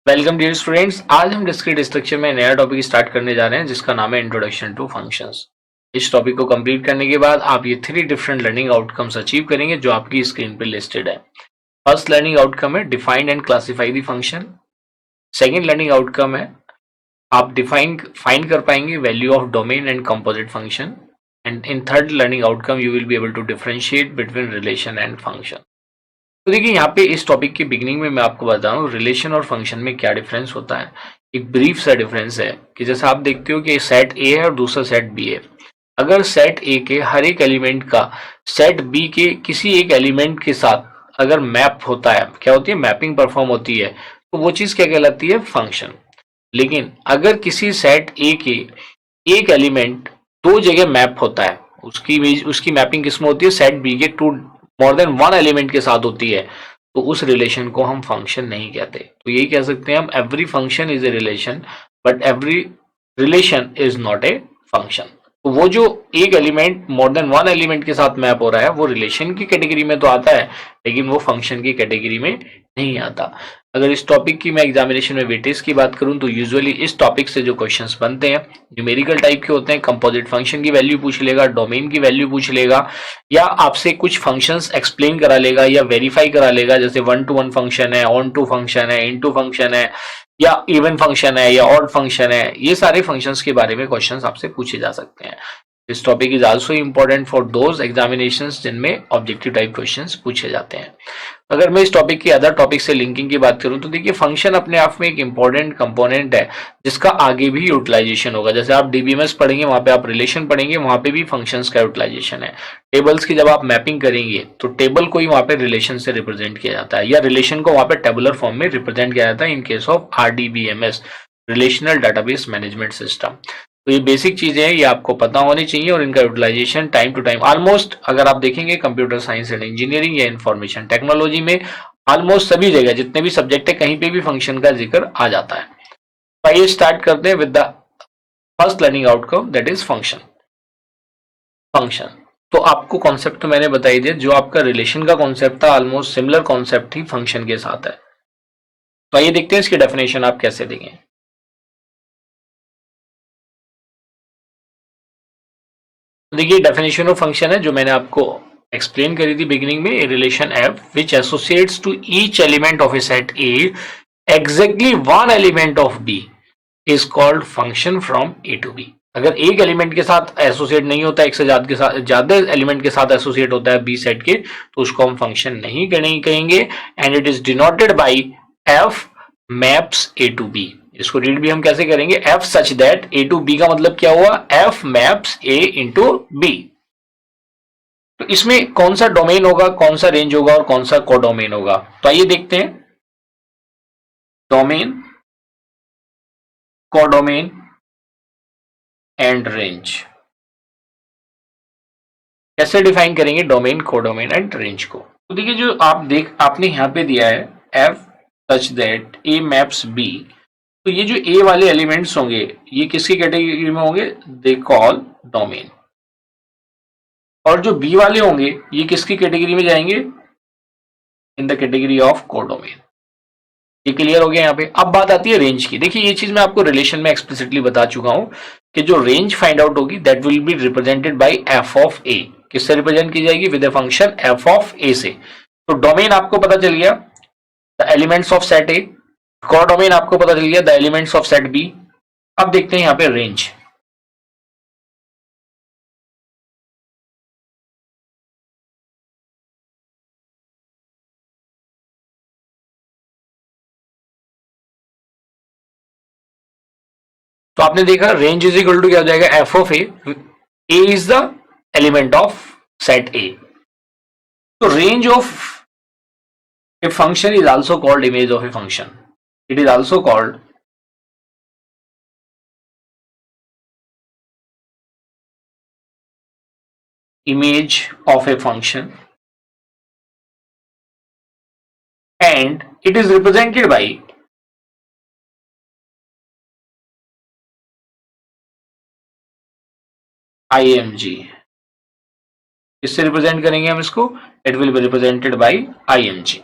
Welcome dear students. आज हम discrete structure में नया टॉपिक स्टार्ट करने जा रहे हैं जिसका नाम है इंट्रोडक्शन टू फंक्शंस। इस टॉपिक को कंप्लीट करने के बाद आप ये 3 डिफरेंट लर्निंग आउटकम्स अचीव करेंगे जो आपकी स्क्रीन पे लिस्टेड है। फर्स्ट लर्निंग आउटकम है define and classify the function. Second learning outcome है आप डिफाइन फाइंड कर पाएंगे value of domain and composite function. And in third learning outcome you will be able to differentiate between relation and function. तो देखिए यहाँ पे इस topic के बिगिनिंग में मैं आपको बता रहा हूँ रिलेशन और फंक्शन में क्या डिफरेंस होता है। एक ब्रीफ सा डिफरेंस है कि जैसे आप देखते हो कि सेट ए है और दूसरा सेट बी है। अगर सेट ए के हर एक एलिमेंट का सेट बी के किसी एक एलिमेंट के साथ अगर मैप होता है, क्या होती है, मैपिंग परफॉर्म होती है, तो वो चीज क्या कहलाती है, फंक्शन। लेकिन अगर किसी सेट ए के एक एलिमेंट दो जगह मैप होता है, उसकी उसकी मैपिंग किसमें होती है, सेट बी के to more than one element के साथ होती है, तो उस रिलेशन को हम फंक्शन नहीं कहते। तो यही कह सकते हैं हम every function is a relation but every relation is not a function. तो वो जो एक एलिमेंट मोर देन वन एलिमेंट के साथ मैप हो रहा है वो रिलेशन की कैटेगरी में तो आता है, लेकिन वो फंक्शन की कैटेगरी में नहीं आता। अगर इस टॉपिक की मैं एग्जामिनेशन में वेटेज की बात करूं तो यूजुअली इस टॉपिक से जो क्वेश्चंस बनते हैं न्यूमेरिकल टाइप के होते हैं। कंपोजिट फंक्शन की वैल्यू पूछ लेगा, डोमेन की वैल्यू पूछ लेगा, या आपसे कुछ फंक्शंस एक्सप्लेन करा लेगा या वेरीफाई करा लेगा, जैसे वन टू वन फंक्शन है, ऑन टू फंक्शन है, इन टू फंक्शन है, या इवन फंक्शन है, या ऑड फंक्शन है। ये सारे फंक्शंस के बारे में क्वेश्चंस आपसे पूछे जा सकते हैं। This topic is also important for those examinations जिनमें ऑब्जेक्टिव टाइप क्वेश्चंस पूछे जाते हैं। अगर मैं इस टॉपिक की अदर टॉपिक से लिंकिंग की बात करूं तो देखिए फंक्शन अपने आप में एक इंपॉर्टेंट कंपोनेंट है जिसका आगे भी यूटिलाइजेशन होगा। जैसे आप डीबीएमएस पढ़ेंगे, वहां पे आप रिलेशन पढ़ेंगे, वहां पे भी फंक्शंस का यूटिलाइजेशन है। टेबल्स की जब आप मैपिंग करेंगे तो टेबल को ही वहां पे रिलेशन से रिप्रेजेंट किया जाता है, या रिलेशन को वहां पे टेबुलर फॉर्म में रिप्रेजेंट किया जाता है इन case of RDBMS, relational database management system. तो ये बेसिक चीजें हैं, ये आपको पता होनी चाहिए, और इनका utilisation time to time almost अगर आप देखेंगे कंप्यूटर साइंस एंड इंजीनियरिंग या इंफॉर्मेशन टेक्नोलॉजी में ऑलमोस्ट सभी जगह जितने भी सब्जेक्ट है कहीं पे भी फंक्शन का जिक्र आ जाता है। तो आइए स्टार्ट करते हैं with the first learning outcome that is function. Function तो आपको कॉन्सेप्ट तो मैंने बताई दिया, जो आपका रिलेशन का कॉन्सेप्ट था ऑलमोस्ट सिमिलर कॉन्सेप्ट ही फंक्शन के साथ है। तो आइए देखते हैं इसकी डेफिनेशन आप कैसे देंगे। देखिए डेफिनेशन ऑफ फंक्शन है जो मैंने आपको एक्सप्लेन करी थी बिगिनिंग में। Relation F which associates to each element of a set A exactly one element of B is called function from A to B. अगर एक एलिमेंट के साथ एसोसिएट नहीं होता, एक से ज्यादा एलिमेंट के साथ एसोसिएट होता है बी सेट के, तो उसको हम फंक्शन नहीं कहेंगे। And it is denoted by F maps A to B. इसको रीड भी हम कैसे करेंगे, F such that A to B का मतलब क्या हुआ, F maps A into B. तो इसमें कौन सा डोमेन होगा, कौन सा रेंज होगा और कौन सा कोडोमेन होगा, तो आइए देखते हैं। डोमेन, कोडोमेन एंड रेंज कैसे डिफाइन करेंगे, डोमेन, कोडोमेन एंड रेंज को। तो देखिए जो आपने यहां पे दिया है F such that A maps B, तो ये जो ए वाले एलिमेंट्स होंगे ये किसकी कैटेगरी में होंगे, दे कॉल डोमेन। और जो बी वाले होंगे ये किसकी कैटेगरी में जाएंगे, in the category of codomain. ये क्लियर हो गया यहाँ पे। अब बात आती है रेंज की। देखिए ये चीज मैं आपको रिलेशन में एक्सप्लिसिटली बता चुका हूं कि जो रेंज फाइंड आउट होगी that will be represented by f of A. किससे रिप्रेजेंट की जाएगी, with a function f of A से। तो डोमेन आपको पता चल गया, the elements of set A. Codomain आपको पता चल गया, the elements of set B. अब देखते हैं यहाँ पे रेंज। तो आपने देखा रेंज इज इक्वल टू क्या हो जाएगा, f of A. A is the element of set A. तो range of a function is also called image of a function. It is also called image of a function, and it is represented by img। किससे represent करेंगे हम इसको, it will be represented by img।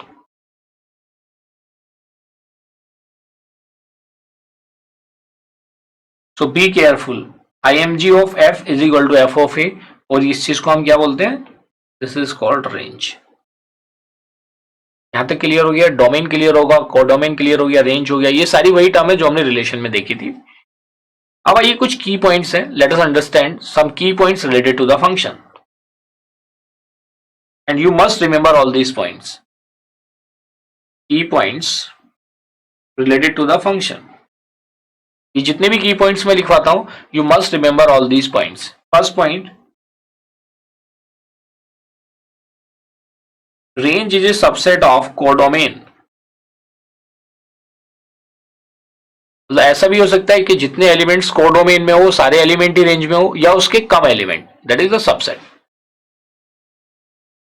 So be careful, IMG of f is equal to f of a, और इस चीज को हम क्या बोलते हैं, दिस इज कॉल्ड रेंज। यहां तक क्लियर हो गया, डोमेन क्लियर होगा, कोडोमेन क्लियर हो गया, रेंज हो गया, ये सारी वही टर्म है जो हमने रिलेशन में देखी थी। अब आइए कुछ की पॉइंट्स हैं, let us understand some key points related to the function and you must remember all these points. Key points related to the function, ये जितने भी की पॉइंट्स मैं लिखवाता हूं, you must remember all these points. First point, range is a subset of codomain. मतलब ऐसा भी हो सकता है कि जितने एलिमेंट्स कोडोमेन में हो सारे एलिमेंट ही रेंज में हो, या उसके कम element, that is the subset.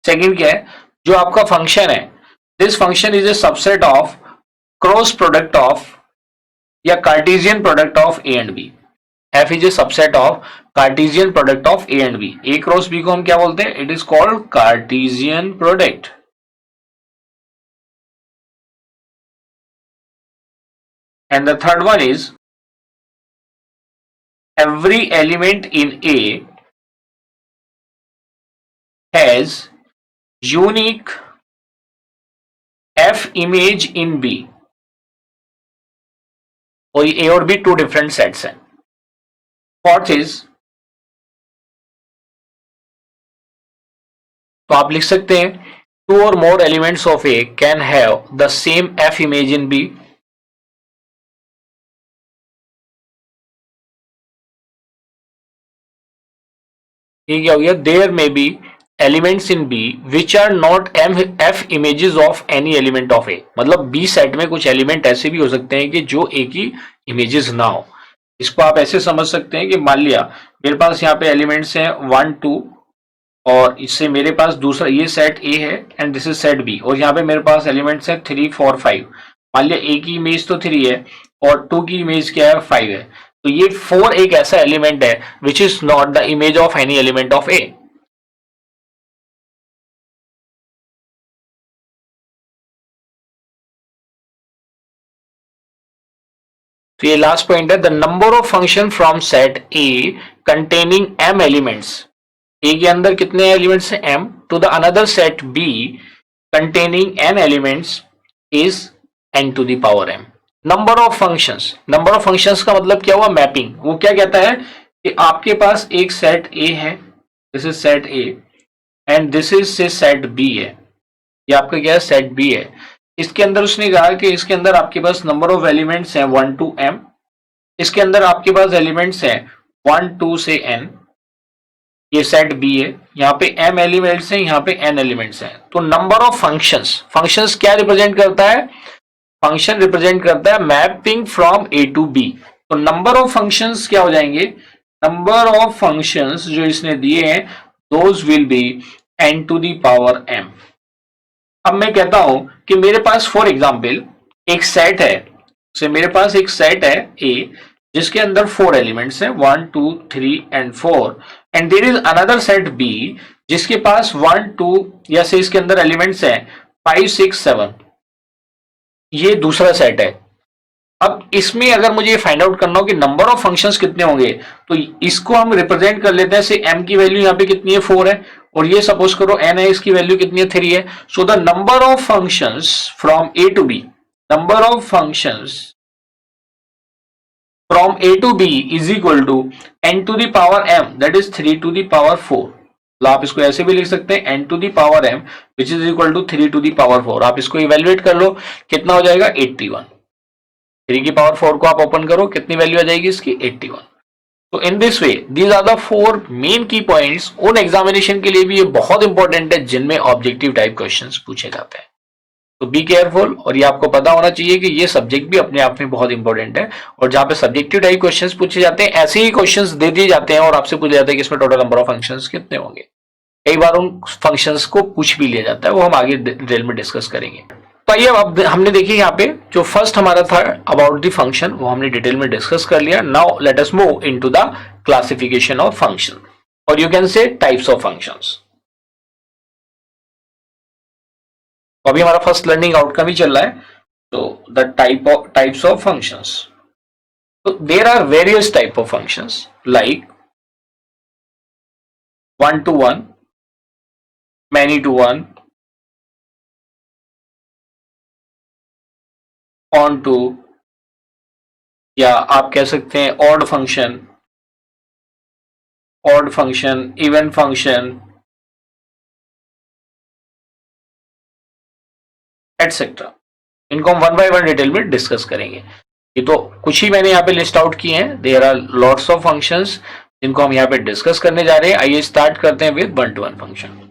Second क्या है, जो आपका फंक्शन है, this function is a subset of cross product of या Cartesian product of A and B. F is a subset of Cartesian product of A and B. A cross B को हम क्या बोलते हैं, it is called Cartesian product. And the third one is every element in A has unique F image in B, और A और B two different sets हैं। Fourth is, तो आप लिख सकते हैं टू और more elements of A can have the same F image in B। ये क्या हो गया, there may be elements in B which are not f images of any element of ए। मतलब बी सेट में कुछ एलिमेंट ऐसे भी हो सकते हैं कि जो ए की इमेजेस ना हो। इसको आप ऐसे समझ सकते हैं कि मान लिया मेरे पास यहाँ पे एलिमेंट्स हैं 1 2, और इससे मेरे पास दूसरा ये सेट ए है and this is set B, और यहाँ पे मेरे पास एलिमेंट्स हैं 3 4 5। मान लिया ए की इमेज तो 3 है और 2 की इमेज क्या है, 5 है। तो ये 4 एक ऐसा एलिमेंट है which is not the image of any element of A. तो ये लास्ट पॉइंट है, the number of function from set A containing m elements. A के अंदर कितने एलिमेंट्स हैं, m, to the another set b containing n elements is n to the power m। Number of functions, number of functions का मतलब क्या हुआ, mapping. वो क्या कहता है कि आपके पास एक सेट a है, this is set a, and this is से सेट b है, ये आपका क्या है, सेट b है। इसके अंदर उसने कहा कि इसके अंदर आपके पास नंबर ऑफ एलिमेंट्स हैं 1 to m, इसके अंदर आपके पास एलिमेंट्स हैं 1 2 से n, ये सेट बी है, यहाँ पे m एलिमेंट्स हैं, यहाँ पे n एलिमेंट्स हैं। तो नंबर ऑफ फंक्शंस, फंक्शंस क्या रिप्रेजेंट करता है, फंक्शन रिप्रेजेंट करता है mapping from a to b। तो नंबर ऑफ फंक्शंस क्या हो जाएंगे, नंबर ऑफ फंक्शंस जो इसने दिए हैं those will be n to the power m। अब मैं कहता हूं कि मेरे पास फॉर एग्जाम्पल एक सेट है, से मेरे पास एक सेट है A जिसके अंदर 4 एलिमेंट्स हैं 1 2 3 and 4, and there is another set B जिसके पास 1 2 या से इसके अंदर एलिमेंट्स हैं 5 6 7, ये दूसरा सेट है। अब इसमें अगर मुझे फाइंड आउट करना हो कि नंबर ऑफ फंक्शंस कितने होंगे, तो इसको हम रिप्रेजेंट कर लेते हैं, से m की वैल्यू यहाँ पे कितनी है 4 है, और ये सपोज करो n है, इसकी वैल्यू कितनी है 3 है। So the number of functions from a to b, number of functions from a to b is equal to n to the power m, that is 3 to the power 4। तो आप इसको ऐसे भी लिख सकते हैं n to the power m which is equal to 3 to the power 4। आप इसको इवेल्युएट कर लो, कितना हो जाएगा 81। 3 की पावर 4 को आप ओपन करो, कितनी वैल्यू आ जाएगी इसकी 81। तो in this way these are the 4 main key points. उन एग्जामिनेशन के लिए भी ये बहुत इंपॉर्टेंट है जिनमें ऑब्जेक्टिव टाइप क्वेश्चंस पूछे जाते हैं। तो बी केयरफुल, और ये आपको पता होना चाहिए कि ये सब्जेक्ट भी अपने आप में बहुत इंपॉर्टेंट है, और जहां पे सब्जेक्टिव टाइप क्वेश्चंस पूछे जाते हैं ऐसे ही क्वेश्चंस दे दिए जाते हैं और आपसे पूछा जाता है कि इसमें टोटल नंबर ऑफ फंक्शंस कितने होंगे। कई बार उन फंक्शंस को पूछ भी लिया जाता है, वो हम आगे डिटेल में डिस्कस करेंगे। तो आइए अब हमने देखिए यहाँ पे जो फर्स्ट हमारा था अबाउट द फंक्शन, वो हमने डिटेल में डिस्कस कर लिया। Now let us move into the classification of function, और you can say types of functions. तो अभी हमारा फर्स्ट लर्निंग आउटकम ही चल रहा है, तो the types of functions. So there are various type of functions like one to one, many to one, on to, या आप कह सकते हैं odd function, even function, etcetera. इनको हम वन बाय वन डिटेल में डिस्कस करेंगे। ये तो कुछ ही मैंने यहाँ पे लिस्ट आउट किए हैं। There are lots of functions जिनको हम यहाँ पे डिस्कस करने जा रहे हैं। आइए स्टार्ट करते हैं with one to one function.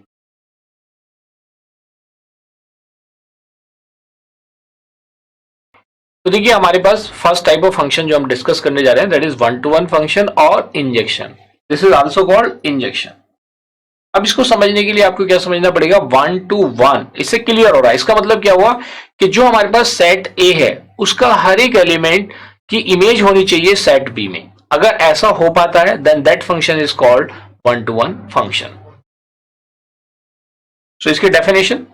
तो देखिए हमारे पास फर्स्ट टाइप ऑफ फंक्शन जो हम डिस्कस करने जा रहे हैं that is one to one function और injection. This is also called injection. अब इसको समझने के लिए आपको क्या समझना पड़ेगा, वन टू वन, इससे क्लियर हो रहा है। इसका मतलब क्या हुआ कि जो हमारे पास सेट ए है उसका हर एक एलिमेंट की इमेज होनी चाहिए सेट बी में। अगर ऐसा हो पाता है then that function is called one to one function. So इसकी definition,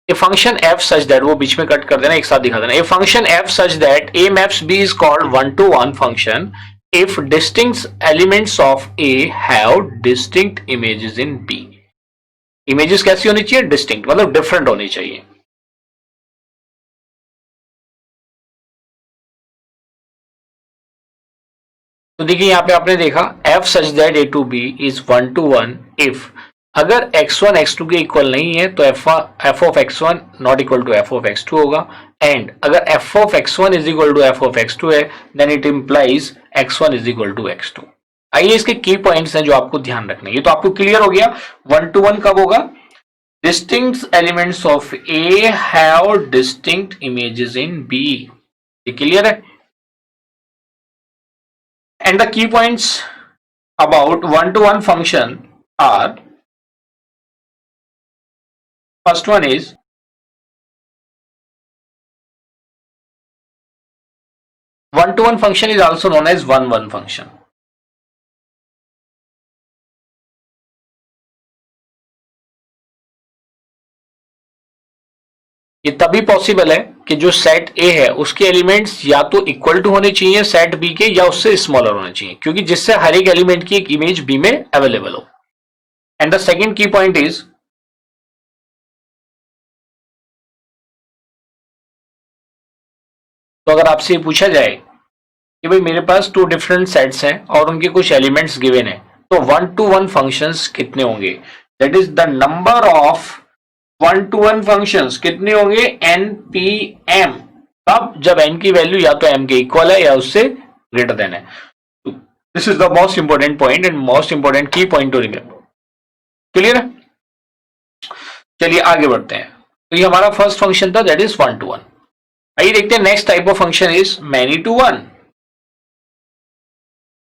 a function f such that, वो बीच में कट कर देना, एक साथ दिखा देना। a function f such that a maps b is called one to one function if distinct elements of a have distinct images in b। Images कैसी होनी चाहिए, डिस्टिंक्ट, मतलब डिफरेंट होनी चाहिए। तो देखिए यहां पे आपने देखा f such that a to b is one to one if, अगर x1 x2 के इक्वल नहीं है तो f of x1 not equal to f of x2 होगा, एंड अगर f of x1 is equal to f of x2 है then it implies x1 is equal to x2। आइए इसके की पॉइंट्स हैं जो आपको ध्यान रखने। ये तो आपको क्लियर हो गया वन टू वन कब होगा, distinct elements of a have distinct images in b। ये क्लियर है। And the key points about one to one function are, first one is one to one function is also known as one one function। ये तभी possible है कि जो set A है उसके elements या तो इक्वल टू होने चाहिए सेट बी के या उससे स्मॉलर होने चाहिए, क्योंकि जिससे हर एक एलिमेंट की एक इमेज बी में अवेलेबल हो। एंड द सेकेंड की पॉइंट इज, तो अगर आपसे पूछा जाए कि भाई मेरे पास टू डिफरेंट सेट्स हैं और उनके कुछ एलिमेंट्स गिवन है तो वन टू वन फंक्शंस कितने होंगे, that is the number of one to one functions कितने होंगे, npm। तब जब n की वैल्यू या तो m के इक्वल है या उससे ग्रेटर देन है। This is the most important point and most important key point to remember. Clear है। चलिए आगे बढ़ते हैं। तो ये हमारा फर्स्ट फंक्शन था that is one to one. आइए देखते हैं next type of function is many to one.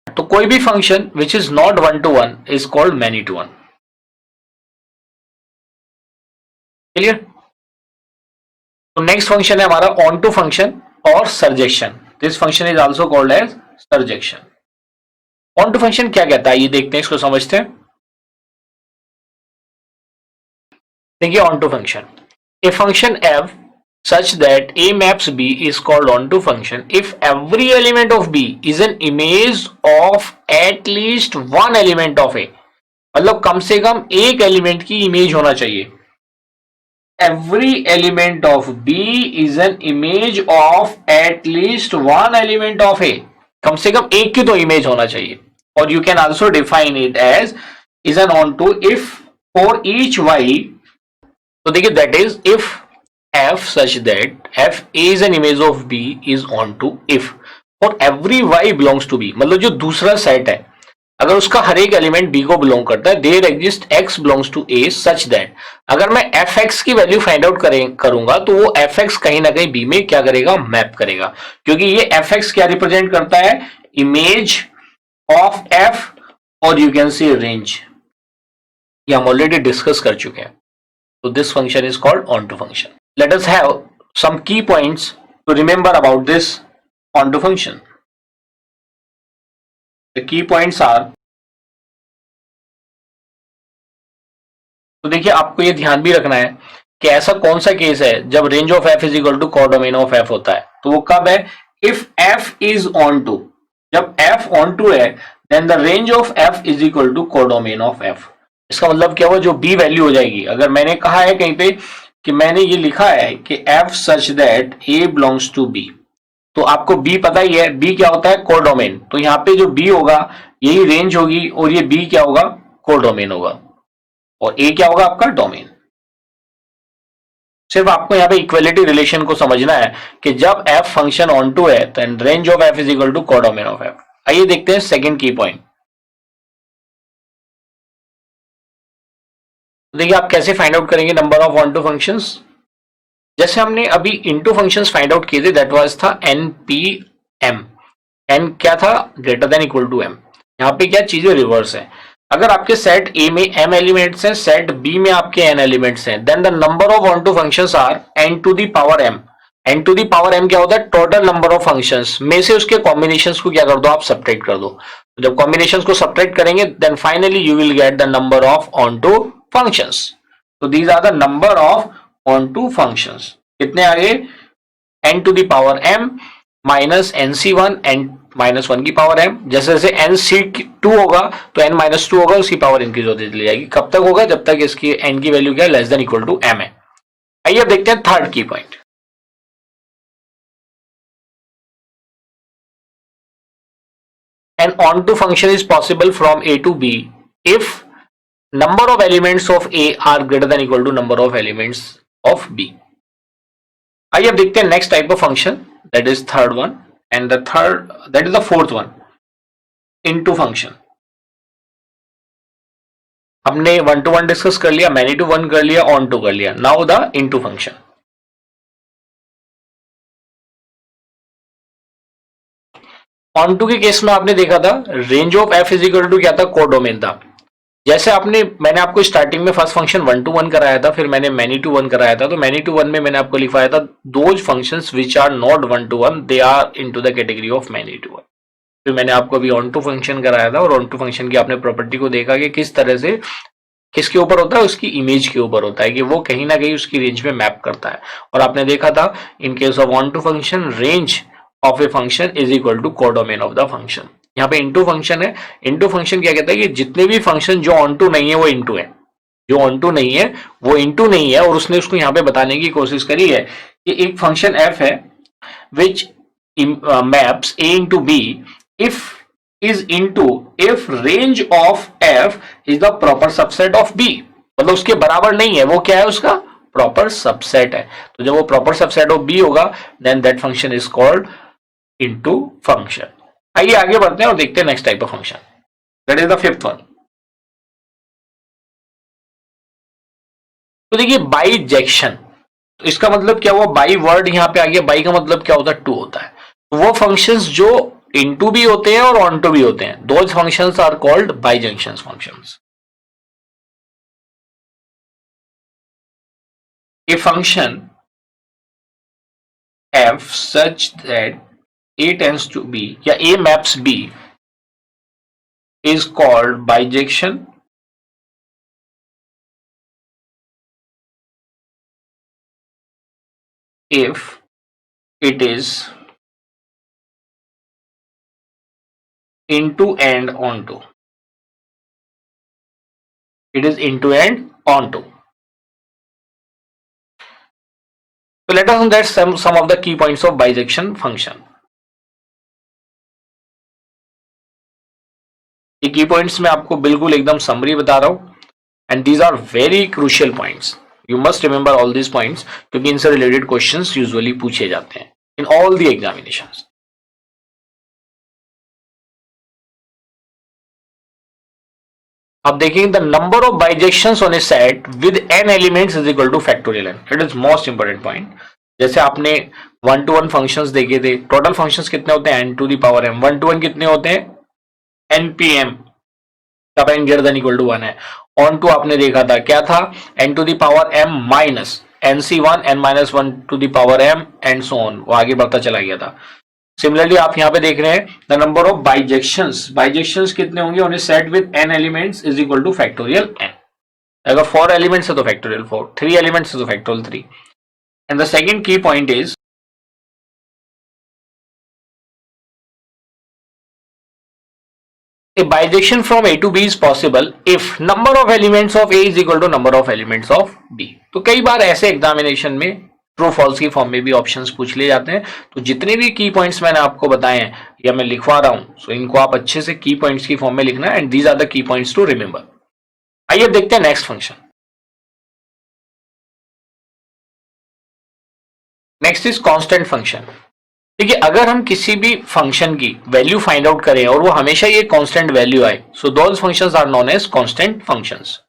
तो कोई भी function which is not one to one is called many to one. Clear. तो नेक्स्ट फंक्शन है हमारा ऑन टू फंक्शन और surjection. This function is also called as surjection. Onto function क्या कहता है ये देखते हैं, इसको समझते हैं। देखिए onto function, a function f such that a maps b is called onto function if every element of b is an image of at least one element of a। मतलब कम से कम एक एलिमेंट की image होना चाहिए। every element of b is an image of at least one element of a, कम से कम एक की तो इमेज होना चाहिए। और you can also define it as is an onto if for each y। तो देखिए that is if f such that f is an image of b is onto if for every y belongs to b। मतलब जो दूसरा set है अगर उसका हर एक element b को बिलोंग करता है, there exist x belongs to a such that अगर मैं fx की वैल्यू फाइंड आउट करूंगा तो वो fx कहीं ना कहीं b में क्या करेगा, मैप करेगा, क्योंकि ये fx क्या रिप्रेजेंट करता है, इमेज ऑफ f और यू कैन सी रेंज। ये हम ऑलरेडी डिस्कस कर चुके हैं। तो this function is called onto function. Let us have some key points to remember about this onto function. The key points are, तो देखिए आपको ये ध्यान भी रखना है कि ऐसा कौन सा केस है जब range of f is equal to codomain of f होता है, तो वो कब है, if f is onto, जब एफ ऑन टू है then the range of f is equal to codomain of f. इसका मतलब क्या हुआ, जो बी वैल्यू हो जाएगी, अगर मैंने कहा है कहीं पे कि मैंने ये लिखा है कि f such that a belongs to b, तो आपको बी पता ही है, बी क्या होता है, कोडोमेन, तो यहाँ पे जो बी होगा यही रेंज होगी और ये बी क्या होगा, कोडोमेन होगा, और ए क्या होगा आपका डोमेन। सिर्फ आपको यहाँ पे इक्वलिटी रिलेशन को समझना है कि जब एफ फंक्शन ऑन टू है तो range of f is equal to codomain of f. आइए देखते हैं सेकंड की पॉइंट। देखिए आप कैसे फाइंड आउट करेंगे number of onto functions. जैसे हमने अभी इनटू फंक्शंस फाइंड आउट किए थे, दैट वाज था एन पी एम, एन क्या था, greater than equal to m. यहाँ पे क्या चीजें रिवर्स है, अगर आपके सेट ए में m एलिमेंट्स हैं, सेट बी में आपके n एलिमेंट्स हैं, then the number of onto functions are n to the power m। n to the power m क्या होता है, टोटल नंबर ऑफ फंक्शंस में से उसके कॉम्बिनेशंस को क्या कर दो, आप सब्ट्रैक्ट कर दो। तो जब कॉम्बिनेशंस को सब्ट्रैक्ट करेंगे then finally you will get the number of onto functions. तो these are the number of onto functions. कितने आ गए, n to the power m minus nc1 n minus 1 की पावर m। जैसे जैसे nc2 होगा तो n minus 2 होगा, उसकी पावर इंक्रीज होती चली जाएगी। कब तक होगा, जब तक इसकी n की वैल्यू क्या है, less than equal to m है। आइए अब देखते हैं third key point. An onto function is possible from a to b if number of elements of a are greater than equal to number of elements of b। आइए अब देखते हैं next type of function, that is third one, and the third that is the fourth one, into function. हमने one to one discuss कर लिया, many to one कर लिया, on to कर लिया, now the into function. Onto के case में आपने देखा था range of f is equal to क्या था, कोडोमेन था। जैसे मैंने आपको स्टार्टिंग में first function one to one कराया था, फिर मैंने मैनी टू वन कराया था। तो मैनी टू वन में मैंने आपको लिखवाया था those functions which are not one to one they are into the category of many to one. फिर मैंने आपको अभी ऑन टू फंक्शन कराया था, और ऑन टू फंक्शन की आपने प्रॉपर्टी को देखा कि किस तरह से किसके ऊपर होता है, उसकी इमेज के ऊपर होता है, कि वो कहीं ना कहीं उसकी रेंज में मैप करता है। और आपने देखा था in case of onto function range of a function is equal to codomain of the function. यहाँ पे इनटू फंक्शन है, इनटू फंक्शन क्या कहता है कि जितने भी फंक्शन जो ऑन टू नहीं है वो इनटू है, जो ऑन टू नहीं है वो इनटू नहीं है। और उसने उसको यहाँ पे बताने की कोशिश करी है कि एक फंक्शन f है which maps a into B if is into if range of f is the proper subset of b। मतलब उसके बराबर नहीं है, वो क्या है, उसका प्रॉपर सबसेट है। तो जब वो प्रॉपर सबसेट ऑफ b होगा then that function is called into function. आइए आगे बढ़ते हैं और देखते हैं next type of function, that is the fifth one. तो देखिए बाईजेक्शन, तो इसका मतलब क्या हुआ, बाई वर्ड यहां पे आ गया। बाई का मतलब क्या होता है, टू होता है। तो वो फंक्शंस जो इनटू भी होते हैं और ऑन टू भी होते हैं, those functions are called bijection functions. A function f such that a tends to b या a maps b is called bijection if it is into and onto, it is into and onto। So let us get some of the key points of bijection function। ये की points मैं आपको बिल्कुल एकदम summary बता रहा हूं, and these are very crucial points, you must remember all these points, क्योंकि इनसे रिलेटेड क्वेश्चंस यूजुअली पूछे जाते हैं इन ऑल द एग्जामिनेशंस। अब देखेंगे the number of bijections on a set with n elements is equal to factorial n। It is most important point. जैसे आपने one to one functions देखे थे, total functions कितने होते हैं, n to the power m। One to one कितने होते हैं, npm, तब n greater than equal to 1 है। ऑन टू आपने देखा था क्या था, n to the power m minus nc1 n minus 1 to the power m and so on, वो आगे बढ़ता चला गया था। सिमिलरली आप यहां पे देख रहे हैं द नंबर ऑफ बाइजेक्शंस, बाइजेक्शंस कितने होंगे on a set with n elements is equal to factorial n। अगर 4 एलिमेंट्स है तो फैक्टोरियल 4, 3 एलिमेंट्स है तो factorial 3. And the second key point is a bijection from A to B is possible if number of elements of A is equal to number of elements of B. तो कई बार ऐसे examination में true false की form में भी options पूछ लिए जाते हैं. तो जितने भी की पॉइंट्स मैंने आपको बताए हैं या मैं लिखवा रहा हूं, सो इनको आप अच्छे से की पॉइंट्स की फॉर्म में लिखना है. And these are the key points to remember. आइए देखते हैं next function. Next is constant function. देखिए, अगर हम किसी भी फंक्शन की वैल्यू फाइंड आउट करें और वो हमेशा ये कांस्टेंट वैल्यू आए, so those functions are known as constant functions.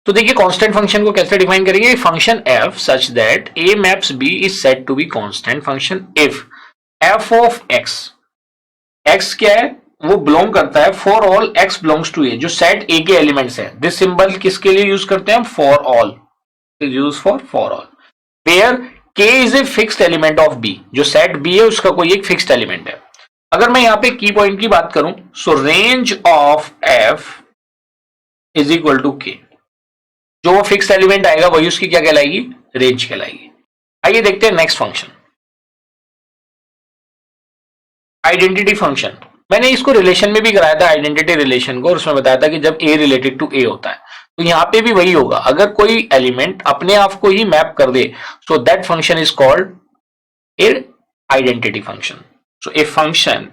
तो देखिए, कांस्टेंट फंक्शन को कैसे डिफाइन करेंगे. Function f such that a maps b is said to be constant function if f of x, x क्या है, वो belong करता है for all x belongs to a, जो सेट a के एलिमेंट्स है. दिस सिंबल किसके लिए यूज करते हैं हम, for all, is use for all. Where k is a fixed element of b, जो सेट b है उसका कोई एक फिक्स्ड एलिमेंट है. अगर मैं यहां पे की पॉइंट की बात करूं, so range of f is equal to k. जो वो फिक्स्ड एलिमेंट आएगा वही उसकी क्या कहलाएगी, रेंज कहलाएगी. आइए देखते हैं नेक्स्ट फंक्शन, आइडेंटिटी फंक्शन. मैंने इसको रिलेशन में भी कराया था, आइडेंटिटी रिलेशन को, और उसमें बताया था कि जब a रिलेटेड टू a होता है तो यहां पे भी वही होगा. अगर कोई एलिमेंट अपने आप को ही मैप कर दे, so that function is called a identity function. So a function,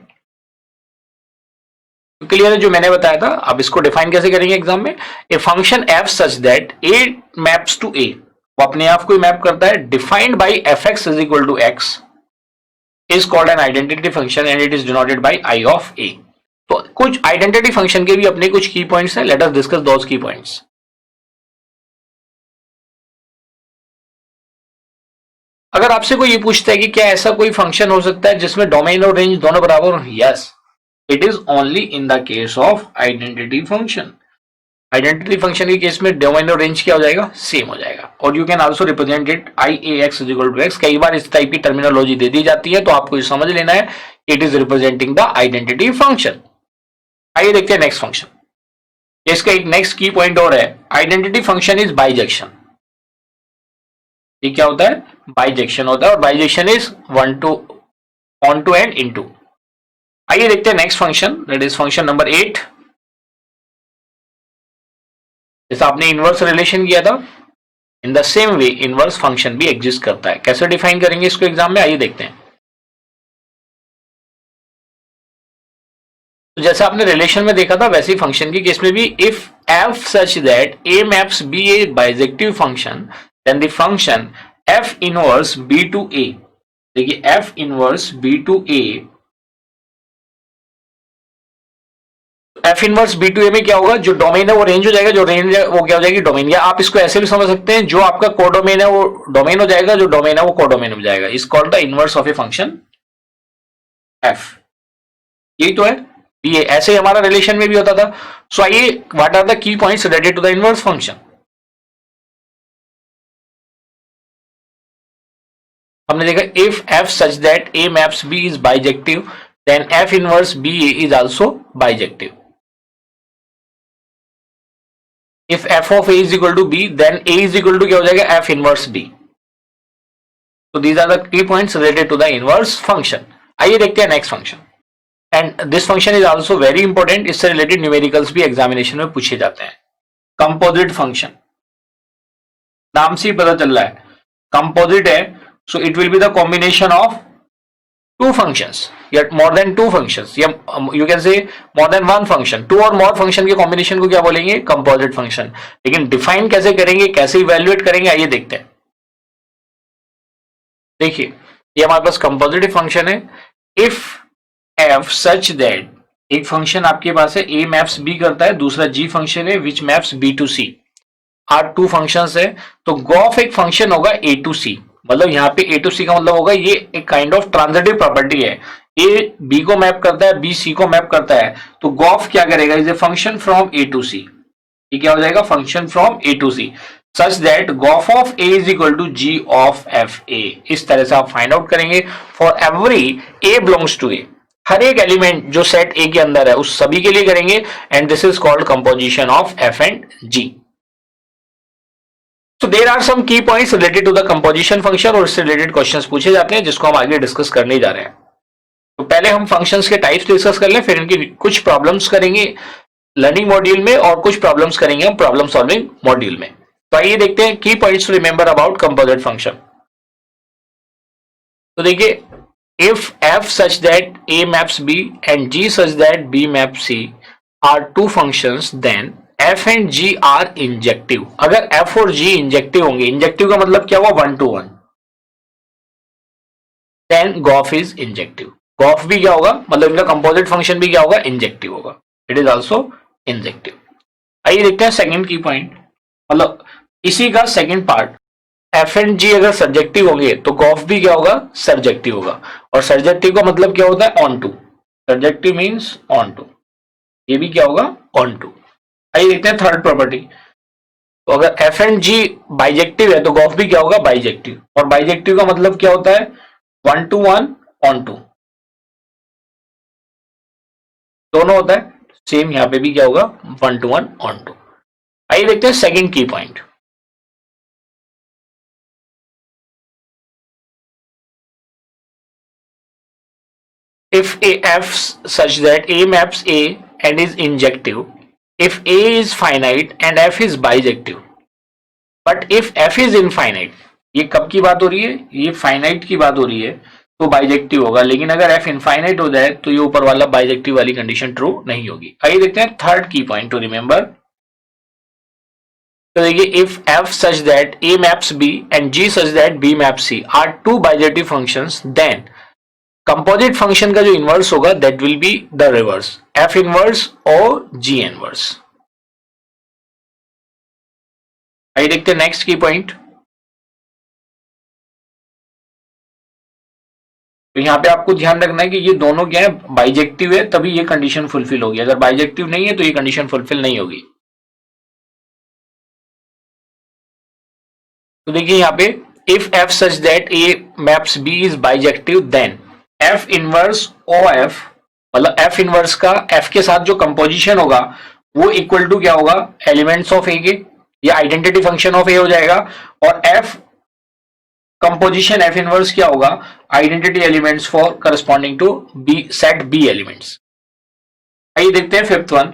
clear है जो मैंने बताया था. अब इसको डिफाइन कैसे करेंगे एग्जाम में. A function f such that a maps to a, वो अपने आप को ही मैप करता है, defined by fx is equal to x, is called an identity function and it is denoted by i of a. तो कुछ आइडेंटिटी फंक्शन के भी अपने कुछ की पॉइंट्स हैं. लेट अस डिस्कस दोस की पॉइंट्स. अगर आपसे कोई ये पूछता है कि क्या ऐसा कोई फंक्शन हो सकता है जिसमें डोमेन और रेंज दोनों बराबर हो, yes, it is only in the case of identity function. Identity function के केस में डोमेन और रेंज क्या हो जाएगा, सेम हो जाएगा. और you can also represent it i a x is equal to x. कई बार इस टाइप की टर्मिनोलॉजी दे दी जाती है, तो आपको ये समझ लेना है, it is representing the identity function. आइए देखते हैं नेक्स्ट फंक्शन. इसका एक नेक्स्ट की पॉइंट और है, आइडेंटिटी फंक्शन इज बाइजेक्शन. ये क्या होता है, बाइजेक्शन होता है, और bijection is one to onto and into. आइए देखते हैं next function, that is function number 8. जैसा आपने इनवर्स रिलेशन किया था, in the same way inverse function भी एग्जिस्ट करता है. कैसे डिफाइन करेंगे इसको एग्जाम में, आइए देखते हैं. तो जैसा आपने रिलेशन में देखा था वैसे ही फंक्शन के केस में भी, if f such that a maps b A bijective function, then the function f inverse b to a. देखिए f inverse b to a, f inverse b to a में क्या होगा, जो डोमेन है वो रेंज हो जाएगा, जो रेंज है वो क्या हो जाएगी, डोमेन. या आप इसको ऐसे भी समझ सकते हैं, जो आपका कोडोमेन है वो डोमेन हो जाएगा, जो डोमेन है वो कोडोमेन हो जाएगा. इस called the inverse of a function f. यही तो है, ये ऐसे ही हमारा रिलेशन में भी होता था. सो आइए, what are the key points related to the inverse function. हमने देखा, if f such that a maps b is bijective, then f inverse b a is also bijective. If f of a is equal to b, then a is equal to क्या हो जाएगा, f inverse b. तो these are the key points related to the inverse function. आइए देखते हैं next function. And this function is also very important. इससे related numericals भी examination में पूछे जाते हैं. कंपोजिट फंक्शन, नाम से ही पता चल रहा है कंपोजिट है. So it will be the combination of two functions, yet more than two functions, या you can say more than one function. Two और more function के combination को क्या बोलेंगे, composite function. लेकिन define कैसे करेंगे, कैसे evaluate करेंगे, आइए देखते हैं. देखिए, ये हमारे पास compositive function है. If f such that, एक फंक्शन आपके पास है a maps b करता है, दूसरा g फंक्शन है which maps b to c. Are two functions है, तो गॉफ एक फंक्शन होगा a to c. मतलब यहाँ पे a to c का मतलब होगा ये एक काइंड ऑफ ट्रांजिटिव प्रॉपर्टी है. a b को मैप करता है, b c को मैप करता है, तो गॉफ क्या करेगा, is a function from a to c. ये क्या हो जाएगा, function from a to c, such that g o f of a is equal to g of f a. इस तरह से आप फाइंड आउट करेंगे for every a belongs to a. हर एक एलिमेंट जो सेट ए के अंदर है उस सभी के लिए करेंगे, and this is called composition of f and g. तो there are some key points related to the composition function, और इससे रिलेटेड क्वेश्चंस पूछे जाते हैं जिसको हम आगे डिस्कस करने जा रहे हैं। तो पहले हम फंक्शंस के टाइप्स डिस्कस कर लें, फिर इनकी कुछ प्रॉब्लम्स करेंगे लर्निंग मॉड्यूल में और कुछ प्रॉब्लम्स करेंगे हम प्रॉब्लम सॉल्विंग मॉड्यूल में। तो आइए देखते हैं key points to remember about composite function. तो देखिए, if f such that a maps b and g such that b maps c are two functions, then f and g are injective। अगर f और g injective होंगे, injective का मतलब क्या हुआ, 1 to 1, then गोफ इज इंजेक्टिव। गोफ भी क्या होगा, मतलब इनका कंपोजिट फंक्शन भी क्या होगा, इंजेक्टिव होगा, इट इज ऑल्सो इंजेक्टिव। आइए देखते हैं सेकंड की पॉइंट, मतलब इसी का सेकंड पार्ट, एफ एंड जी अगर सब्जेक्टिव होंगे तो गॉफ भी क्या होगा, सब्जेक्टिव होगा। और सब्जेक्टिव का मतलब क्या होता है, onto. Surjective means onto, ये भी क्या होगा, ऑन टू। आइए देखते हैं थर्ड प्रॉपर्टी। तो अगर एफ एंड जी बाइजेक्टिव है तो गॉफ भी क्या होगा, बाइजेक्टिव। और बाइजेक्टिव का मतलब क्या होता है, 1 to 1 ऑन टू, दोनों होता है। सेम यहां पे भी क्या होगा, 1 to 1 ऑन टू। आइए देखते हैं सेकेंड की point. If a f such that a maps a and is injective, if a is finite and f is bijective, but if f is infinite, ये कब की बात हो रही है, ये फाइनाइट की बात हो रही है, तो बाइजेक्टिव होगा। लेकिन अगर f इनफाइनाइट हो जाए तो ये ऊपर वाला बाइजेक्टिव वाली कंडीशन ट्रू नहीं होगी। आइए देखते हैं third key point to remember. तो देखिए, if f such that a maps b and g such that b maps c are two bijective functions, then composite function का जो इनवर्स होगा that will be the reverse, F inverse और जी inverse. आइए देखते हैं next key point. तो यहां पे आपको ध्यान रखना है कि ये दोनों क्या है, बाइजेक्टिव है तभी ये कंडीशन फुलफिल होगी, अगर बाइजेक्टिव नहीं है तो ये कंडीशन फुलफिल नहीं होगी। तो देखिए यहां पे, if f such that A maps b is bijective, then f inverse o f, मतलब एफ इनवर्स का एफ के साथ जो कंपोजिशन होगा वो इक्वल टू क्या होगा, एलिमेंट्स ऑफ ए के, या आइडेंटिटी फंक्शन ऑफ ए हो जाएगा। और एफ कंपोजिशन एफ इनवर्स क्या होगा, identity elements for corresponding to b set b elements. आइए देखते हैं फिफ्थ वन।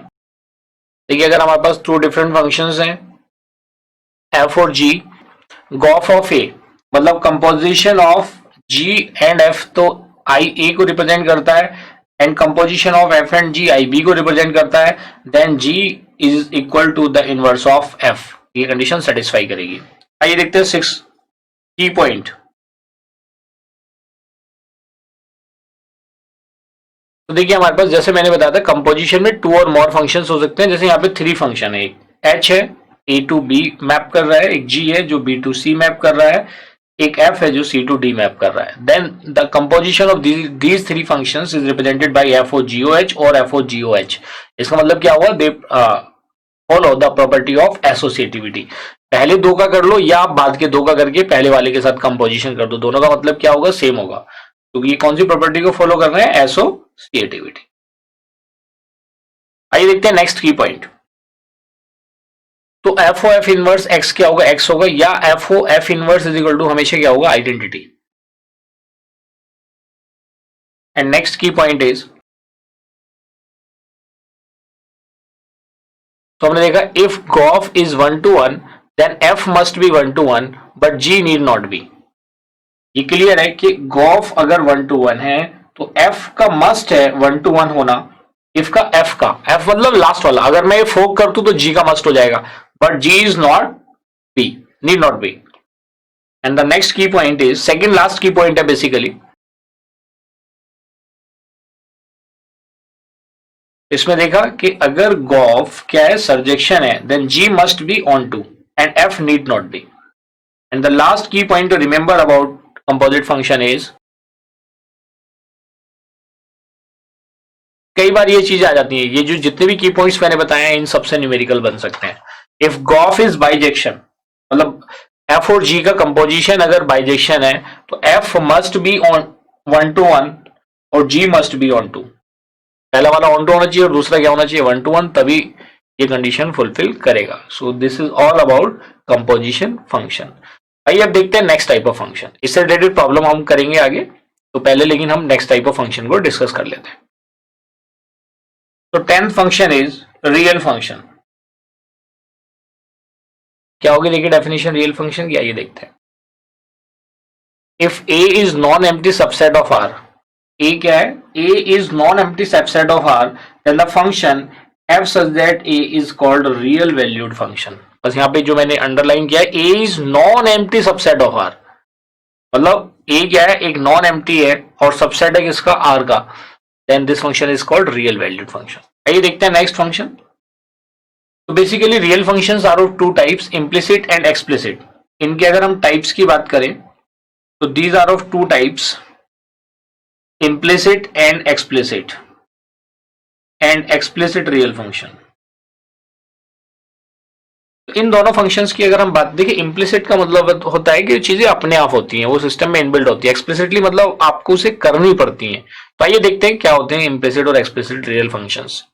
देखिए, अगर हमारे पास टू डिफरेंट फंक्शंस हैं एफ और जी, गॉफ ऑफ ए मतलब composition of g and f तो आई ए को रिप्रेजेंट करता है, and composition of f and g i b को रिप्रेजेंट करता है, then g is equal to the inverse of f, ये कंडीशन सेटिस्फाई करेगी। आइए देखते हैं सिक्स की पॉइंट। तो देखिए हमारे पास, जैसे मैंने बताया था, कंपोजिशन में टू और मोर फंक्शंस हो सकते हैं। जैसे यहाँ पे थ्री फंक्शन है, एक एच है ए टू बी मैप कर रहा है, एक जी है जो बी टू सी मैप कर रहा है, एक f है जो c to d मैप कर रहा है। Then the composition of these three functions is represented by FOGOH और FOGOH। इसका मतलब क्या हुआ, they follow the property of associativity. पहले दो का कर लो या आप बाद के दो का करके पहले वाले के साथ कंपोजिशन कर दो, दोनों का मतलब क्या होगा, सेम होगा, क्योंकि ये कौन सी प्रॉपर्टी को फॉलो कर रहे हैं, एसोसिएटिविटी। आइए देखते हैं नेक्स्ट की पॉइंट। तो f o f inverse x क्या होगा, एक्स होगा, या f o f inverse is equal to हमेशा क्या होगा, identity. And next key point is, तो हमने देखा if g o f is 1 to 1 then f must be 1 to 1 but g need not be. ये क्लियर है कि गॉफ अगर 1 to 1 है तो एफ का मस्ट है 1 to 1 होना। इफ का एफ मतलब लास्ट वाला, अगर मैं फोक कर दूं तो जी का मस्ट हो जाएगा, but G is not B, need not be. And the next key point is, second last key point है basically, इसमें देखा कि अगर गॉफ क्या है, सर्जेक्शन है, then G must be on to and F need not be. And the last key point to remember about composite function is, कई बार ये चीज आ जाती है, ये जो जितने भी की पॉइंट्स मैंने बताए हैं इन सबसे न्यूमेरिकल बन सकते हैं। इफ गॉफ इज बाइजेक्शन, मतलब एफ और जी का कंपोजिशन अगर बाइजेक्शन है तो F must be on 1 to 1 और g must be on to. पहला वाला ऑन टू होना चाहिए और दूसरा क्या होना चाहिए 1 to 1, तभी ये कंडीशन फुलफिल करेगा। So this is all about composition function. आइए अब देखते हैं नेक्स्ट टाइप ऑफ फंक्शन। इससे रिलेटेड प्रॉब्लम हम करेंगे आगे, तो पहले लेकिन हम नेक्स्ट टाइप ऑफ फंक्शन को डिस्कस कर लेते हैं। तो 10th function is real function. क्या होगी देखिए डेफिनेशन रियल फंक्शन की, आइए देखते हैं। If a is non empty subset of r, a क्या है, a is non empty subset of r, then the function f such that a is called real valued function. बस यहाँ पे जो मैंने अंडरलाइन किया है, a is non empty subset of r, मतलब a क्या है, एक नॉन एम्प्टी है और सबसेट है किसका, r का, then this function is called real valued function. आइए देखते हैं नेक्स्ट फंक्शन। तो basically real functions are of two types, implicit and explicit. इनके अगर हम टाइप्स की बात करें तो these are of two types, implicit and explicit, and explicit real function. इन दोनों फंक्शंस की अगर हम बात देखिए, इम्प्लिसिट का मतलब होता है कि चीजें अपने आप होती हैं, वो सिस्टम में इनबिल्ट होती है। एक्सप्लिसिटली मतलब आपको उसे करनी पड़ती हैं। तो आइए देखते हैं क्या होते हैं इम्प्लिसिट और एक्सप्लिसिट रियल फंक्शंस।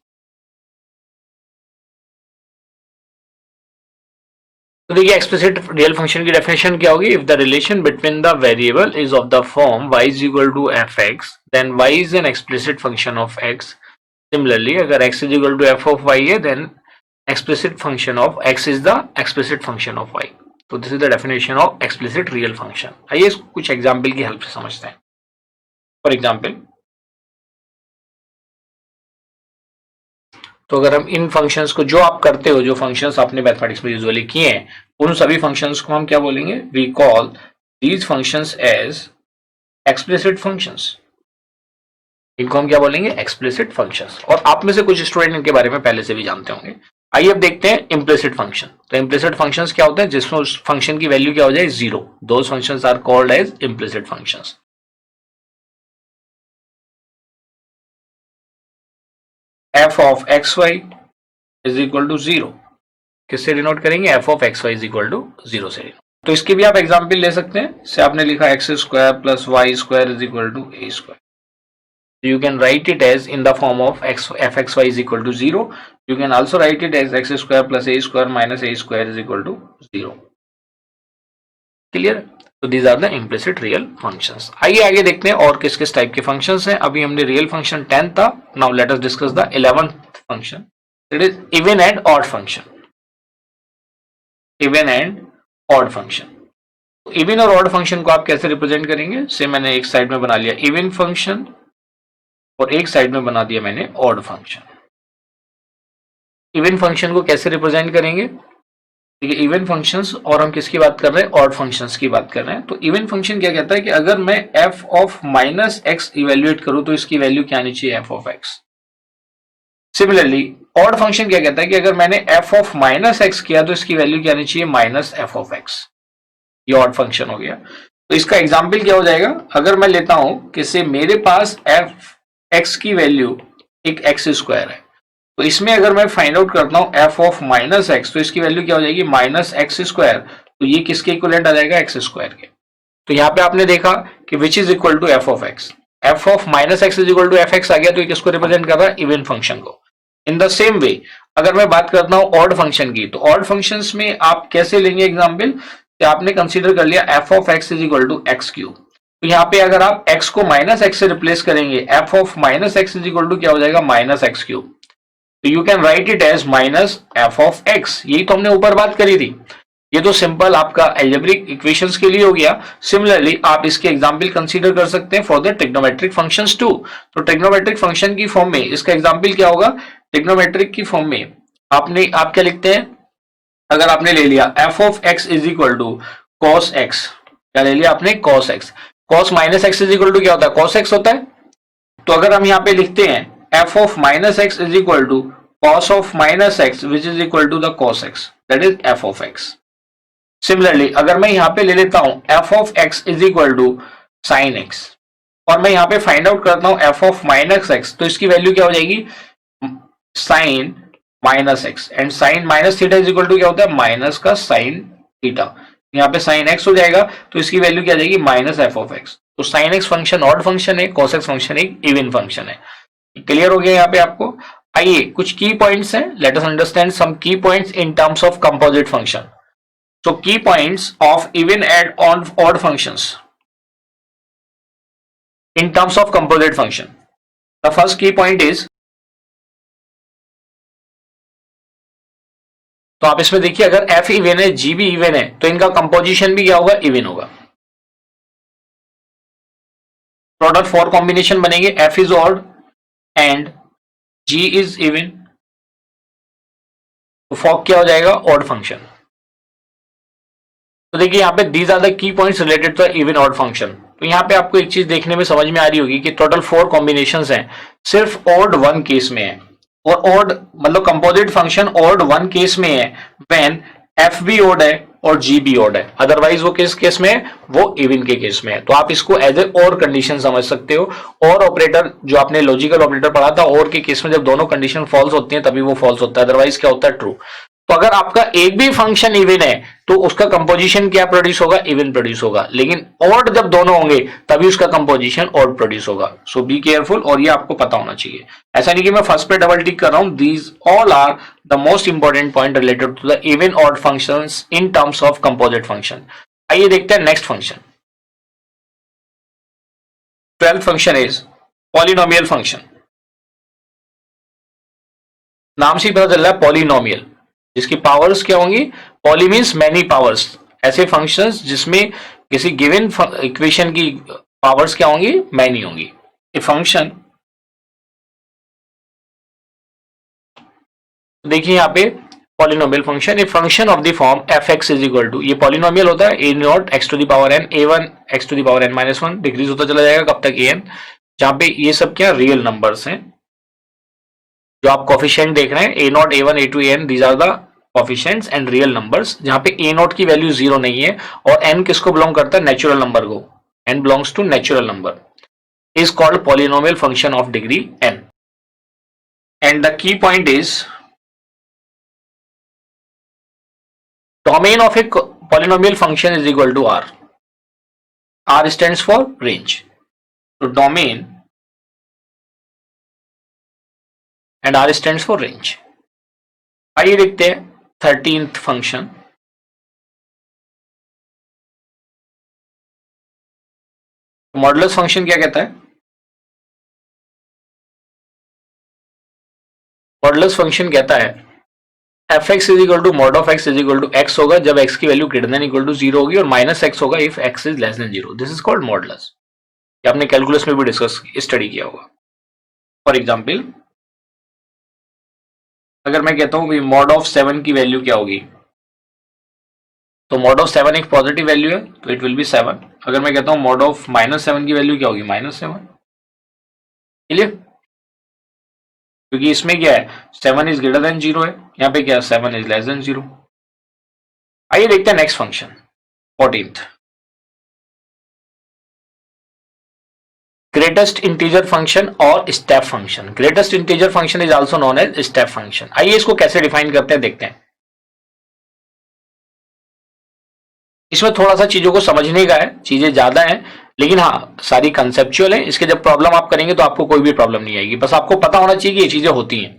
तो देखिए एक्सप्लिसिट रियल फंक्शन की डेफिनेशन क्या होगी, if the relation between the variable is of the form y is equal to f x, then y is an explicit function of x। Similarly अगर x is equal to f of y है, then explicit function of x is the explicit function of y। तो this is the definition of explicit real function. आइए कुछ example की help से समझते हैं। For example, तो अगर हम इन फंक्शंस को, जो आप करते हो, जो फंक्शंस आपने मैथमेटिक्स में यूजुअली किए हैं, उन सभी फंक्शंस को हम क्या बोलेंगे, we call these functions as explicit functions. इनको हम क्या बोलेंगे, एक्सप्लिसिट फंक्शंस। और आप में से कुछ स्टूडेंट इनके बारे में पहले से भी जानते होंगे। आइए अब देखते हैं इम्प्लिसिट फंक्शन। तो इम्प्लिसिट फंक्शंस क्या होते हैं, जिसमें उस फंक्शन की वैल्यू क्या हो जाए, zero. Those functions are called as implicit functions. F of x y is equal to zero, किससे डिनोट करेंगे, f of x y is equal to zero से। तो इसके भी आप एग्जाम्पल ले सकते हैं। से आपने लिखा x square plus y square is equal to a square. You can write it as in the form of fxy is equal to 0. You can also write it as x square plus a square minus a square is equal to 0. Clear? So these are the implicit real functions. आइए आगे देखते हैं और किस किस type के functions हैं। अभी हमने रियल फंक्शन 10 था। Now let us discuss the 11th function. It is even and odd function. Even and odd function. Even और ऑड फंक्शन को आप कैसे रिप्रेजेंट करेंगे, से मैंने एक साइड में बना लिया इवन फंक्शन और एक साइड में बना दिया मैंने ऑड फंक्शन। इवन फंक्शन को कैसे रिप्रेजेंट करेंगे, ठीक है, इवन फंक्शंस, और हम किसकी बात कर रहे हैं, ऑड फंक्शंस की बात कर रहे हैं। तो इवन फंक्शन क्या कहता है कि अगर मैं f of minus x evaluate करूं तो इसकी वैल्यू क्या आनी चाहिए, f of x। Similarly odd function क्या कहता है कि अगर मैंने f ऑफ माइनस एक्स किया तो इसकी वैल्यू क्या आनी चाहिए, माइनस f ऑफ x। ये ऑड फंक्शन हो गया। तो इसका एग्जाम्पल क्या हो जाएगा, अगर मैं लेता हूं कि से मेरे पास f x की वैल्यू एक एक्स स्क्वायर है, तो इसमें अगर मैं फाइंड आउट करता हूं f ऑफ माइनस एक्स, तो इसकी वैल्यू क्या हो जाएगी, माइनस एक्स स्क्वायर। तो ये किसके इक्विवेलेंट आ जाएगा, एक्स स्क्वायर के। तो यहाँ पे आपने देखा कि which is equal to f of x, f of minus x is equal to f x आ गया। तो ये किसको रिप्रेजेंट कर रहा है, इवन फंक्शन को। इन द सेम वे अगर मैं बात करता हूं ऑड फंक्शन की, तो ऑड फंक्शंस में आप कैसे लेंगे एग्जाम्पल, आपने कंसीडर कर लिया f of x is equal to x cube. तो यहाँ पे अगर आप x को माइनस एक्स से रिप्लेस करेंगे, f of minus x is equal to क्या हो जाएगा, माइनस एक्स क्यूब। तो you can write it as minus f of x। यही तो हमने ऊपर बात करी थी। ये तो सिंपल आपका एल्जेब्रिक इक्वेशंस के लिए हो गया। सिमिलरली आप इसके एग्जांपल कंसीडर कर सकते हैं for the trigonometric functions too. तो ट्रिग्नोमेट्रिक फंक्शन की फॉर्म में इसका एग्जांपल क्या होगा, ट्रिग्नोमेट्रिक की फॉर्म में आप क्या लिखते हैं, अगर आपने ले लिया f of x is equal to cos x, क्या ले लिया आपने, cos x। cos minus x is equal to क्या होता है, cos x होता है। तो अगर हम यहाँ पे लिखते हैं f of minus x is equal to cos of minus x which is equal to the cos x, that is f of x। Similarly अगर मैं यहाँ पे ले लेता हूं f of x is equal to sin x, और मैं यहाँ पे फाइंड आउट करता हूं f ऑफ माइनस एक्स, तो इसकी वैल्यू क्या हो जाएगी, sin minus x. And sin minus theta is equal to क्या होता है, माइनस का sin थीटा। यहाँ पे sin x हो जाएगा, तो इसकी वैल्यू क्या आ जाएगी, माइनस f ऑफ x। तो sine x function odd function है, कॉस एक्स फंक्शन एक इवन फंक्शन है। क्लियर हो गया यहाँ पे आपको? आइए कुछ की पॉइंट्स हैं, let us understand some key points in terms of composite function. So key points of even and odd functions in terms of composite function. The first key point is, तो आप इसमें देखिए अगर f इवन है g भी even है तो इनका कंपोजिशन भी क्या होगा? इवन होगा। प्रोडक्ट फॉर कॉम्बिनेशन बनेंगे f is odd and g is even, तो फॉक क्या हो जाएगा? Odd function. तो देखिए यहाँ पे these are the key points related to even odd function. तो यहाँ पे आपको एक चीज देखने में समझ में आ रही होगी कि टोटल 4 कॉम्बिनेशंस हैं, सिर्फ ऑड 1 केस में है, और ऑड मतलब कंपोजिट फंक्शन ऑड 1 केस में है व्हेन एफ भी ऑड है और जी भी ऑड है, अदरवाइज वो किस केस में है? वो इवन के केस में है। तो आप इसको एज ए और कंडीशन समझ सकते हो। और ऑपरेटर जो आपने लॉजिकल ऑपरेटर पढ़ा था, और के केस में जब दोनों कंडीशन फॉल्स होती हैं तभी वो फॉल्स होता है, अदरवाइज क्या होता है? ट्रू। तो अगर आपका एक भी फंक्शन इवन है तो उसका कंपोजिशन क्या प्रोड्यूस होगा? इवन प्रोड्यूस होगा। लेकिन ऑड जब दोनों होंगे तभी उसका कंपोजिशन ऑड प्रोड्यूस होगा। सो बी केयरफुल, और ये आपको पता होना चाहिए। ऐसा नहीं कि मैं फर्स्ट पे डबल टिक कर रहा हूं, these all are the most important point related to the even odd functions in terms of composite function. आइए देखते हैं next function. 12th function is polynomial function. नाम से ही पता चल रहा है पॉलिनोमियल, जिसकी पावर्स क्या होंगी? पॉली मीन्स मैनी पावर्स, ऐसे फंक्शंस जिसमें किसी गिवन इक्वेशन की पावर्स क्या होंगी? मैनी होंगी। ए फंक्शन, देखिए यहाँ पे polynomial function, a function of the form f x is equal to, ये पॉलिनोमियल होता है a naught x to the power n, a one x to the power n minus one, decrease होता चला जाएगा कब तक? ए एन, जहां पे ये सब क्या रियल नंबर्स हैं। जो आप कोफिशिएंट देख रहे हैं a naught a one a two a n, these are the coefficients and real numbers, जहां पे ए नॉट की वैल्यू 0 नहीं है और एन किसको बिलोंग करता है? नेचुरल नंबर को। N belongs to natural number, is called polynomial function of degree n. And the key point is, domain of a polynomial function is equal to R. R stands for range. So domain and R stands for range. आइए देखते हैं 13th function. Modulus function क्या कहता है? Modulus function कहता है f x is equal to mod of x is equal to x होगा जब एक्स की value greater than equal to 0 होगी, और माइनस एक्स होगा if x is less than 0। This is called modulus. ये आपने कैलकुलस में भी डिस्कस स्टडी किया होगा। फॉर एग्जाम्पल, अगर मैं कहता हूं मॉड ऑफ 7 की वैल्यू क्या होगी, तो मॉड ऑफ 7 एक पॉजिटिव वैल्यू है तो इट विल बी 7। अगर मैं कहता हूं मॉड ऑफ -7 की वैल्यू क्या होगी? -7। क्लियर? क्योंकि इसमें क्या है? 7 इज ग्रेटर देन 0 है, यहाँ पे क्या है? 7 इज लेस देन 0। आइए देखते हैं next function 14th। Greatest integer function और step function. Greatest integer function is also known as step function. आइए इसको कैसे डिफाइन करते हैं देखते हैं। इसमें थोड़ा सा चीजों को समझने का है, चीजें ज्यादा हैं, लेकिन हाँ सारी कंसेप्चुअल है। इसके जब प्रॉब्लम आप करेंगे तो आपको कोई भी प्रॉब्लम नहीं आएगी, बस आपको पता होना चाहिए कि ये चीजें होती हैं।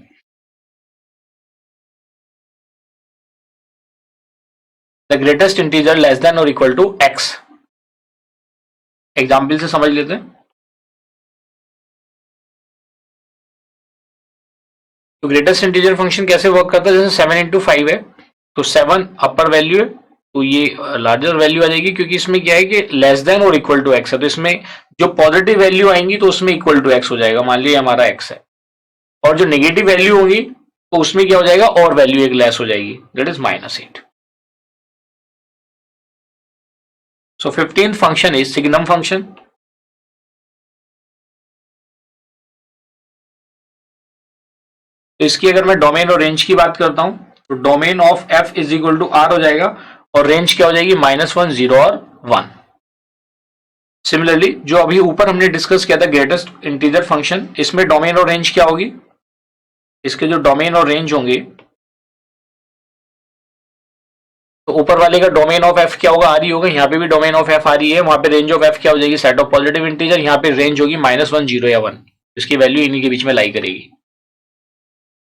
The greatest integer less than और इक्वल टू एक्स। एग्जाम्पल से समझ लेते हैं। तो ग्रेटेस्ट इंटीजर फंक्शन कैसे वर्क करता है? जैसे 7 इंटू 5 है तो 7 अपर वैल्यू है तो ये लार्जर वैल्यू आ जाएगी, क्योंकि इसमें क्या है कि लेस देन और इक्वल टू एक्स है, तो इसमें जो पॉजिटिव वैल्यू आएंगी तो उसमें इक्वल टू एक्स हो जाएगा। मान लीजिए हमारा एक्स है, और जो नेगेटिव वैल्यू होगी तो उसमें क्या हो जाएगा? और वैल्यू एक लेस हो जाएगी, that is -8। So 15th function is signum function. तो इसकी अगर मैं डोमेन और रेंज की बात करता हूं तो domain of f is equal to r हो जाएगा, और रेंज क्या हो जाएगी? -1 0 और 1। सिमिलरली जो अभी ऊपर हमने डिस्कस किया था ग्रेटेस्ट इंटीजर फंक्शन, इसमें डोमेन और रेंज क्या होगी? इसके जो डोमेन और रेंज होंगे तो ऊपर वाले का डोमेन ऑफ एफ क्या होगा, आर ही होगा। यहाँ पे भी डोमेन ऑफ एफ आ रही है, वहां पे रेंज ऑफ एफ क्या हो जाएगी, सेट ऑफ पॉजिटिव इंटीजर। यहाँ पे रेंज होगी -1, 0 या 1, इसकी वैल्यू इन्हीं के बीच में लाई करेगी।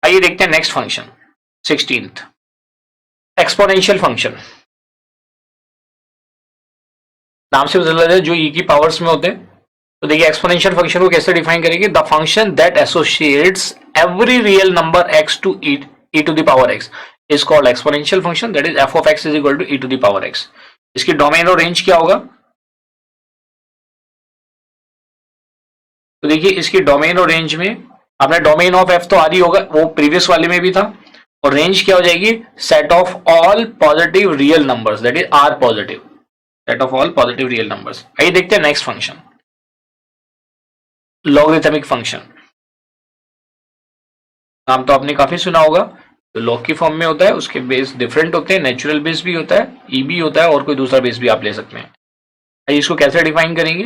आइए देखते हैं next function 16th, exponential function. नाम से पता चलता है जो ई की पावर्स में होते हैं। तो देखिए एक्सपोनेंशियल फंक्शन को कैसे डिफाइन करेंगे, the function that associates every real number x to e to the power x is called exponential function, that is f of x is equal to e to the power x। इसकी domain और range क्या होगा, तो देखिए इसकी domain और range में आपने डोमेन ऑफ f तो आ रही होगा, वो प्रीवियस वाले में भी था, और रेंज क्या हो जाएगी, set of all positive real numbers, that is r positive, set of all positive real numbers. आइए देखते हैं नेक्स्ट फंक्शन, लॉगरिथमिक फंक्शन। नाम तो आपने काफी सुना होगा, तो लॉग की फॉर्म में होता है, उसके बेस डिफरेंट होते हैं, नेचुरल बेस भी होता है, ई भी होता है, और कोई दूसरा बेस भी आप ले सकते हैं। इसको कैसे डिफाइन करेंगे,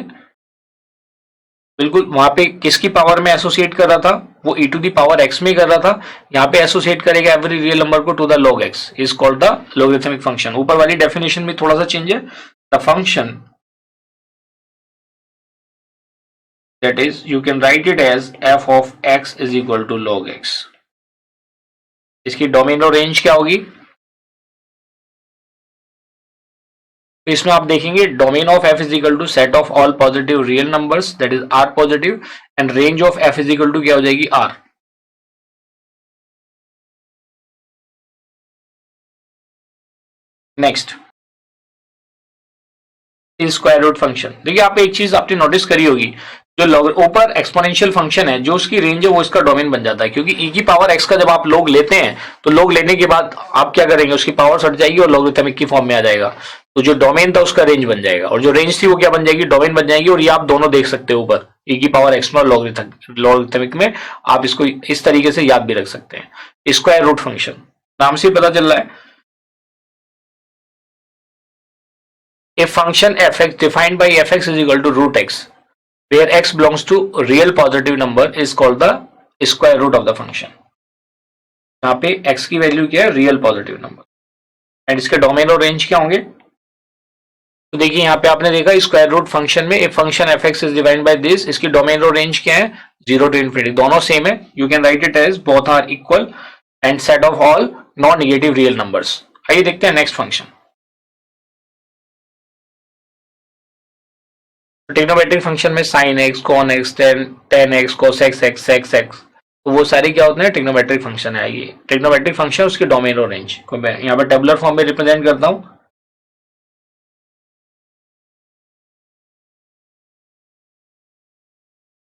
बिल्कुल वहां पे किसकी पावर में एसोसिएट कर रहा था, वो e to the power x में कर रहा था, यहाँ पे एसोसिएट करेगा एवरी रियल नंबर को to the log x, is called the logarithmic function. ऊपर वाली डेफिनेशन में थोड़ा सा चेंज है, the function that is you can write it as f of x is equal to log x। इसकी domain और range क्या होगी, तो इसमें आप देखेंगे domain of f is equal to set of all positive real numbers, that is r positive, and range of f is equal to क्या हो जाएगी, r। Next square root function. देखिए आप एक चीज आपने नोटिस करी होगी, जो ऊपर एक्सपोनेंशियल फंक्शन है, जो उसकी रेंज है वो इसका डोमेन बन जाता है, क्योंकि e की पावर x का जब आप लोग लेते हैं तो लोग लेने के बाद आप क्या करेंगे, उसकी पावर हट जाएगी और लॉगरिथमिक की फॉर्म में आ जाएगा, तो जो डोमेन था उसका रेंज बन जाएगा, और जो रेंज थी वो क्या बन जाएगी, डोमेन बन जाएगी। और ये आप दोनों देख सकते हो ऊपर e की पावर x और लॉगरिथमिक में, आप इसको इस तरीके से याद भी रख सकते हैं। स्क्वायर रूट फंक्शन, नाम से पता चल रहा है, a function fx defined by fx is equal to root x where x belongs to real positive number is called the square root of the function। यहाँ पे x की वैल्यू क्या है, रियल पॉजिटिव नंबर, एंड इसके domain और range क्या होंगे, तो देखिए यहाँ पे आपने देखा स्क्वायर रूट फंक्शन में a function fx is divide by this, इसकी डोमेन और रेंज क्या है, 0 to infinity, दोनों सेम है। You can write it as both are equal and set of all non negative real numbers. आइए देखते हैं नेक्स्ट फंक्शन, ट्रिग्नोमेट्रिक फंक्शन में sine x, cos x, tan x, cos x, x x x, तो वो सारे क्या होते हैं, ट्रिग्नोमेट्रिक फंक्शन है। ये ट्रिग्नोमेट्रिक फंक्शन, उसके डोमेन और रेंज को मैं यहाँ पे टेबुलर फॉर्म में रिप्रेजेंट करता हूँ।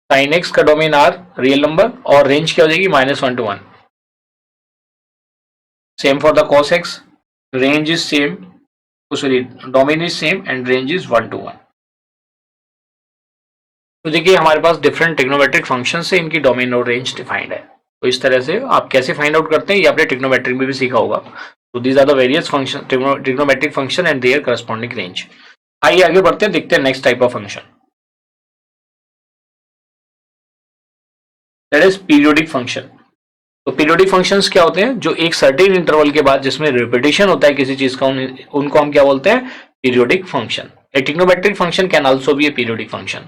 साइन एक्स का डोमेन आर रियल नंबर, और रेंज क्या हो जाएगी, -1 to 1। Same for the cos x, range is same, sorry domain is same and range is 1 to 1। तो देखिए हमारे पास डिफरेंट ट्रिग्नोमेट्रिक फंक्शन से इनकी डोमेन और रेंज डिफाइंड है। तो इस तरह से आप कैसे फाइंड आउट करते हैं, ये आपने ट्रिग्नोमेट्रिक में भी सीखा होगा। तो these are the various function, trigonometric function and their corresponding range. आइए आगे बढ़ते हैं, देखते हैं next type of function, that is periodic function. तो पीरियोडिक फंक्शंस क्या होते हैं, जो एक सर्टेन इंटरवल के बाद जिसमें रिपीटेशन होता है किसी चीज का, उनको हम क्या बोलते हैं, periodic function. A trigonometric function can also be a periodic function,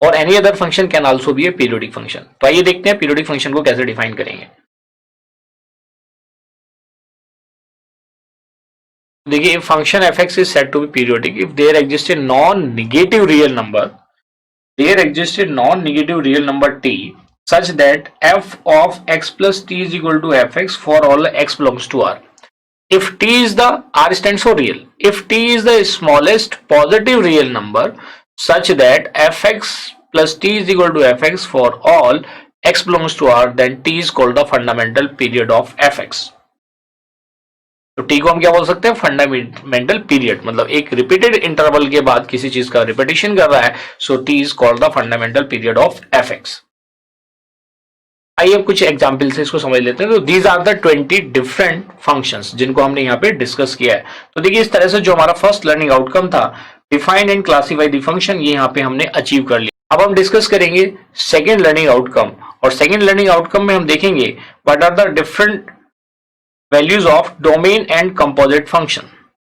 और any other function can also be a periodic function. तो आइए देखते हैं पीरियोडिक फंक्शन को कैसे डिफाइन करेंगे। देखिए function fx is said to be periodic if there exists a non-negative real number, t such that f of x plus t is equal to fx for all x belongs to r. If t is the, r stands for real, if t is the smallest positive real number such that fx plus t is equal to fx for all x belongs to r, then t is called the fundamental period of fx। तो t को हम क्या बोल सकते हैं, fundamental period, मतलब एक repeated interval के बाद किसी चीज का रिपीटेशन कर रहा है, सो t is called the fundamental period of fx। आइए अब कुछ एग्जांपल से इसको समझ लेते हैं। तो these are the 20 different functions जिनको हमने यहाँ पे डिस्कस किया है। तो देखिए इस तरह से जो हमारा फर्स्ट लर्निंग आउटकम था, define and classify the function, ये यहाँ पे हमने अचीव कर लिया। अब हम डिस्कस करेंगे सेकेंड लर्निंग आउटकम, और सेकेंड लर्निंग आउटकम में हम देखेंगे what are the different values of domain and composite function।